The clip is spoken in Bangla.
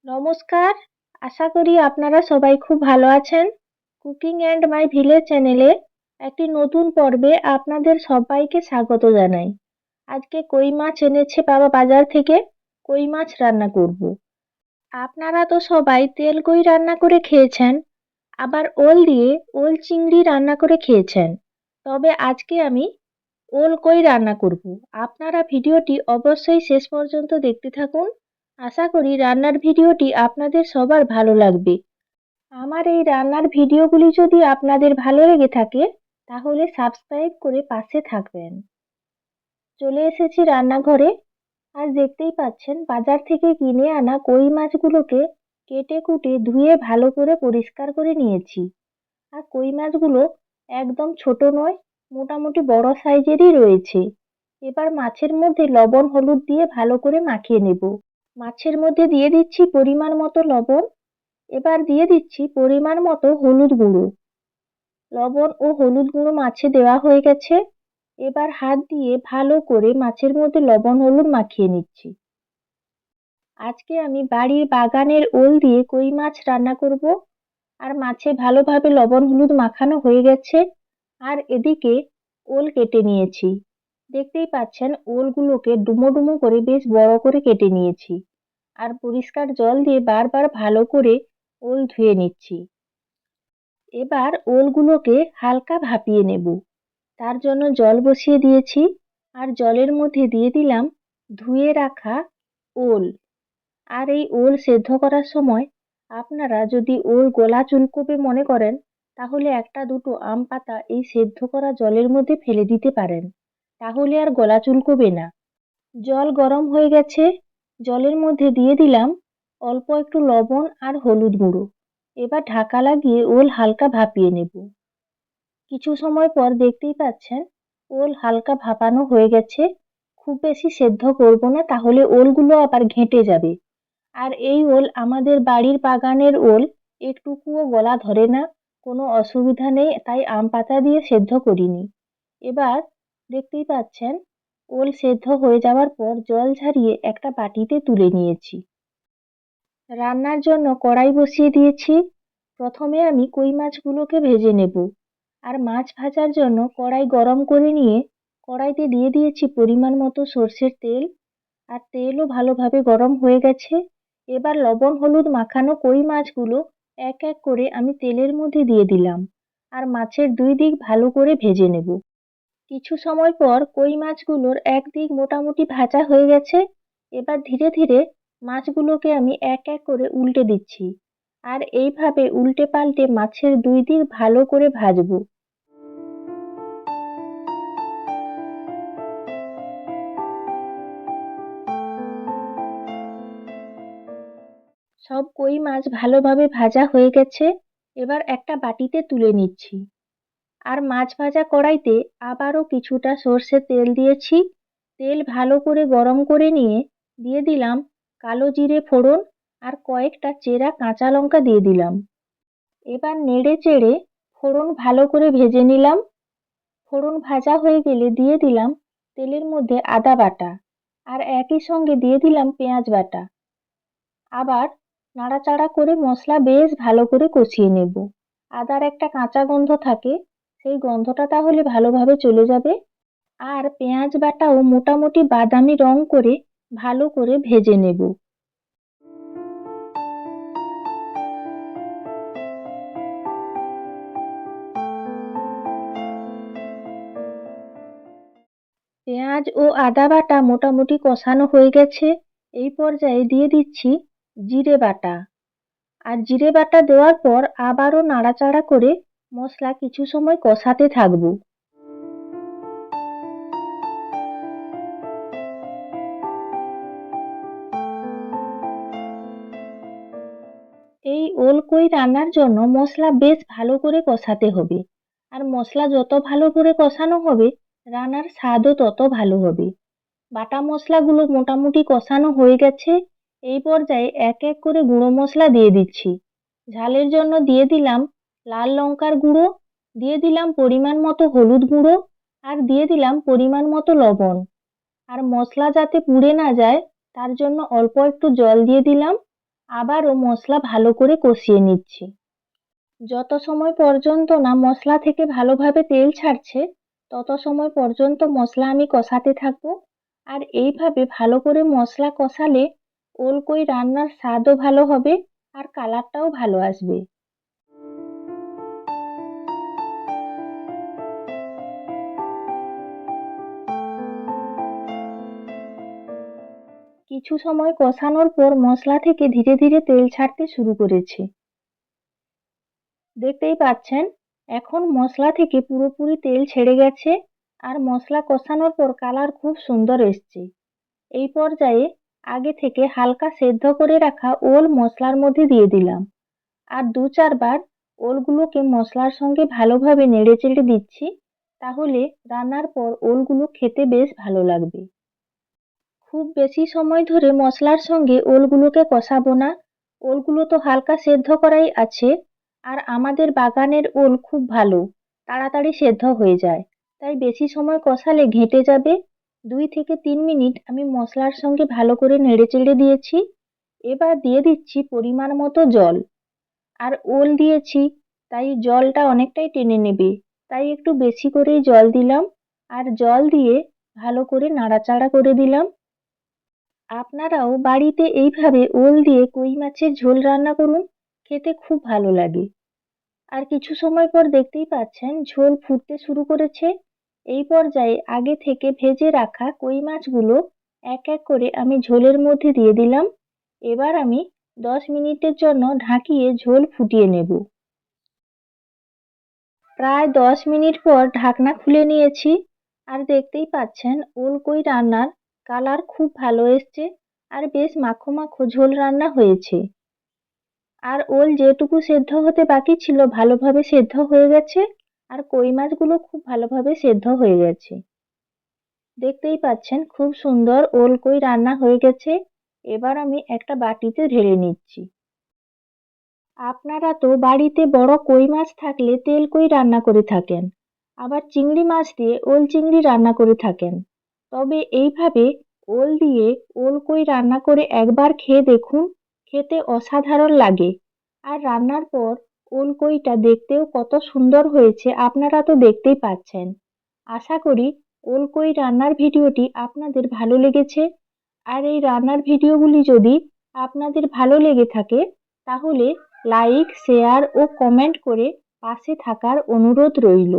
নমস্কার। আশা করি আপনারা সবাই খুব ভালো আছেন। কুকিং অ্যান্ড মাই ভিলেজ চ্যানেলে একটি নতুন পর্বে আপনাদের সবাইকে স্বাগত জানাই। আজকে কই মাছ এনেছে বাবা বাজার থেকে, কই মাছ রান্না করব। আপনারা তো সবাই তেল কই রান্না করে খেয়েছেন, আবার ওল দিয়ে ওল চিংড়ি রান্না করে খেয়েছেন। তবে আজকে আমি ওল কই রান্না করব। আপনারা ভিডিওটি অবশ্যই শেষ পর্যন্ত দেখতে থাকুন। আশা করি রান্নার ভিডিওটি আপনাদের সবার ভালো লাগবে। আমার এই রান্নার ভিডিওগুলি যদি আপনাদের ভালো লেগে থাকে তাহলে সাবস্ক্রাইব করে পাশে থাকবেন। চলে এসেছি রান্নাঘরে। আর দেখতেই পাচ্ছেন বাজার থেকে কিনে আনা কই মাছগুলোকে কেটে কুটে ধুয়ে ভালো করে পরিষ্কার করে নিয়েছি। আর কই মাছগুলো একদম ছোট নয়, মোটামুটি বড় সাইজেরই রয়েছে। এবার মাছের মধ্যে লবণ হলুদ দিয়ে ভালো করে মাখিয়ে নেব। মাছের মধ্যে দিয়ে দিচ্ছি পরিমাণ মতো লবণ। এবার দিয়ে দিচ্ছি পরিমাণ মতো হলুদ গুঁড়ো। লবণ ও হলুদ গুঁড়ো মাছে দেওয়া হয়ে গেছে। এবার হাত দিয়ে ভালো করে মাছের মধ্যে লবণ হলুদ মাখিয়ে নিচ্ছি। আজকে আমি বাড়ির বাগানের ওল দিয়ে কই মাছ রান্না করব। আর মাছে ভালোভাবে লবণ হলুদ মাখানো হয়ে গেছে। আর এদিকে ওল কেটে নিয়েছি। দেখতেই পাচ্ছেন ওলগুলোকে ডুমো ডুমো করে বেশ বড় করে কেটে নিয়েছি। আর পরিষ্কার জল দিয়ে বারবার ভালো করে ওল ধুয়ে নিচ্ছি। এবার ওলগুলোকে হালকা ভাপিয়ে নেব। তার জন্য জল বসিয়ে দিয়েছি। আর জলের মধ্যে দিয়ে দিলাম ধুয়ে রাখা ওল। আর এই ওল সেদ্ধ করার সময় আপনারা যদি ওল গলা চুলকোবে মনে করেন তাহলে একটা দুটো আম পাতা এই সেদ্ধ করা জলের মধ্যে ফেলে দিতে পারেন, তাহলে আর গলা চুলকোবে না। জল গরম হয়ে গেছে। জলের মধ্যে দিয়ে দিলাম অল্প একটু লবণ আর হলুদ গুঁড়ো। এবার ঢাকা লাগিয়ে ওল হালকা ভাপিয়ে নেব। কিছু সময় পর দেখতেই পাচ্ছেন ওল হালকা ভাপানো হয়ে গেছে। খুব বেশি সেদ্ধ করব না, তাহলে ওলগুলো আবার ঘেঁটে যাবে। আর এই ওল আমাদের বাড়ির বাগানের ওল, একটুকুও গলা ধরে না, কোনো অসুবিধা নেই, তাই আম পাতা দিয়ে সেদ্ধ করিনি। এবার দেখতেই পাচ্ছেন ওল সেদ্ধ হয়ে যাওয়ার পর জল ঝরিয়ে একটা বাটিতে তুলে নিয়েছি। রান্নার জন্য কড়াই বসিয়ে দিয়েছি। প্রথমে আমি কই মাছগুলোকে ভেজে নেব। আর মাছ ভাজার জন্য কড়াই গরম করে নিয়ে কড়াইতে দিয়ে দিয়েছি পরিমাণ মতো সর্ষের তেল। আর তেলও ভালোভাবে গরম হয়ে গেছে। এবার লবণ হলুদ মাখানো কই মাছগুলো এক এক করে আমি তেলের মধ্যে দিয়ে দিলাম। আর মাছের দুই দিক ভালো করে ভেজে নেব। কিছু সময় পর কই মাছগুলোর একদিক মোটামুটি ভাজা হয়ে গেছে। এবার ধীরে ধীরে মাছগুলোকে আমি এক এক করে উল্টে দিচ্ছি। আর এইভাবে উল্টে পাল্টে মাছের দুই দিক ভালো করে ভাজবো। সব কই মাছ ভালোভাবে ভাজা হয়ে গেছে। এবার একটা বাটিতে তুলে নিচ্ছি। আর মাছ ভাজা কড়াইতে আবারও কিছুটা সর্ষের তেল দিয়েছি। তেল ভালো করে গরম করে নিয়ে দিয়ে দিলাম কালো জিরে ফোড়ন আর কয়েকটা চেরা কাঁচা লঙ্কা দিয়ে দিলাম। এবার নেড়ে চেড়ে ফোড়ন ভালো করে ভেজে নিলাম। ফোড়ন ভাজা হয়ে গেলে দিয়ে দিলাম তেলের মধ্যে আদা বাটা। আর একই সঙ্গে দিয়ে দিলাম পেঁয়াজ বাটা। আবার নাড়াচাড়া করে মশলা বেশ ভালো করে কষিয়ে নেব। আদার একটা কাঁচা গন্ধ থাকে, সেই গন্ধটা তাহলে ভালোভাবে চলে যাবে। আর পেঁয়াজ বাটাও মোটামুটি বাদামি রং করে ভালো করে ভেজে নেব। পেঁয়াজ ও আদা বাটা মোটামুটি কষানো হয়ে গেছে। এই পর্যায়ে দিয়ে দিচ্ছি জিরে বাটা। আর জিরে বাটা দেওয়ার পর আবারও নাড়াচাড়া করে মশলা কিছু সময় কষাতে থাকবো। এই ওল কই রান্নার জন্য মশলা বেশ ভালো করে কষাতে হবে। আর মশলা যত ভালো করে কষানো হবে রান্নার স্বাদও তত ভালো হবে। বাটা মশলাগুলো মোটামুটি কষানো হয়ে গেছে। এই পর্যায়ে এক এক করে গুঁড়ো মশলা দিয়ে দিচ্ছি। ঝালের জন্য দিয়ে দিলাম লাল লঙ্কার গুঁড়ো, দিয়ে দিলাম পরিমাণ মতো হলুদ গুঁড়ো, আর দিয়ে দিলাম পরিমাণ মতো লবণ। আর মশলা যাতে পুড়ে না যায় তার জন্য অল্প একটু জল দিয়ে দিলাম। আবারও মশলা ভালো করে কষিয়ে নিচ্ছি। যত সময় পর্যন্ত না মশলা থেকে ভালোভাবে তেল ছাড়ছে তত সময় পর্যন্ত মশলা আমি কষাতে থাকবো। আর এইভাবে ভালো করে মশলা কষালে ওলকই রান্নার স্বাদও ভালো হবে আর কালারটাও ভালো আসবে। কিছু সময় কষানোর পর মশলা থেকে ধীরে ধীরে তেল ছাড়তে শুরু করেছে। দেখতেই পাচ্ছেন এখন মশলা থেকে পুরোপুরি তেল ছেড়ে গেছে আর মশলা কষানোর পর কালার খুব সুন্দর এসছে। এই পর্যায়ে আগে থেকে হালকা সেদ্ধ করে রাখা ওল মশলার মধ্যে দিয়ে দিলাম আর ২-৪ বার ওলগুলোকে মশলার সঙ্গে ভালোভাবে নেড়েচেড়ে দিচ্ছি, তাহলে রান্নার পর ওলগুলো খেতে বেশ ভালো লাগবে। খুব বেশি সময় ধরে মশলার সঙ্গে ওলগুলোকে কষাবো না, ওলগুলো তো হালকা সেদ্ধ করাই আছে আর আমাদের বাগানের ওল খুব ভালো, তাড়াতাড়ি সেদ্ধ হয়ে যায়, তাই বেশি সময় কষালে ঘেঁটে যাবে। ২ থেকে ৩ মিনিট আমি মশলার সঙ্গে ভালো করে নেড়েচেড়ে দিয়েছি। এবার দিয়ে দিচ্ছি পরিমাণ মতো জল। আর ওল দিয়েছি তাই জলটা অনেকটাই টেনে নেবে, তাই একটু বেশি করেই জল দিলাম আর জল দিয়ে ভালো করে নাড়াচাড়া করে দিলাম। আপনারাও বাড়িতে এইভাবে ওল দিয়ে কই মাছের ঝোল রান্না করুন, খেতে খুব ভালো লাগে। আর কিছু সময় পর দেখতেই পাচ্ছেন ঝোল ফুটতে শুরু করেছে। এই পর্যায়ে আগে থেকে ভেজে রাখা কই মাছগুলো এক এক করে আমি ঝোলের মধ্যে দিয়ে দিলাম। এবার আমি 10 মিনিটের জন্য ঢাকিয়ে ঝোল ফুটিয়ে নেব। প্রায় 10 মিনিট পর ঢাকনা খুলে নিয়েছি আর দেখতেই পাচ্ছেন ওলকই রান্নার কালার খুব ভালো এসছে আর বেশ মাখো মাখো ঝোল রান্না হয়েছে। আর ওল যেটুকু সেদ্ধ হতে বাকি ছিল ভালোভাবে সেদ্ধ হয়ে গেছে আর কই মাছগুলো খুব ভালোভাবে সেদ্ধ হয়ে গেছে। দেখতেই পাচ্ছেন খুব সুন্দর ওলকই রান্না হয়ে গেছে। এবার আমি একটা বাটিতে ঢেলে নিচ্ছি। আপনারা তো বাড়িতে বড় কই মাছ থাকলে তেল কই রান্না করে থাকেন, আবার চিংড়ি মাছ দিয়ে ওল চিংড়ি রান্না করে থাকেন। তবে এইভাবে ওল দিয়ে ওল কই রান্না করে একবার খেয়ে দেখুন, খেতে অসাধারণ লাগে। আর রান্নার পর ওল কইটা দেখতেও কত সুন্দর হয়েছে আপনারা তো দেখতেই পাচ্ছেন। আশা করি ওল কই রান্নার ভিডিওটি আপনাদের ভালো লেগেছে। আর এই রান্নার ভিডিওগুলি যদি আপনাদের ভালো লেগে থাকে তাহলে লাইক, শেয়ার ও কমেন্ট করে পাশে থাকার অনুরোধ রইল।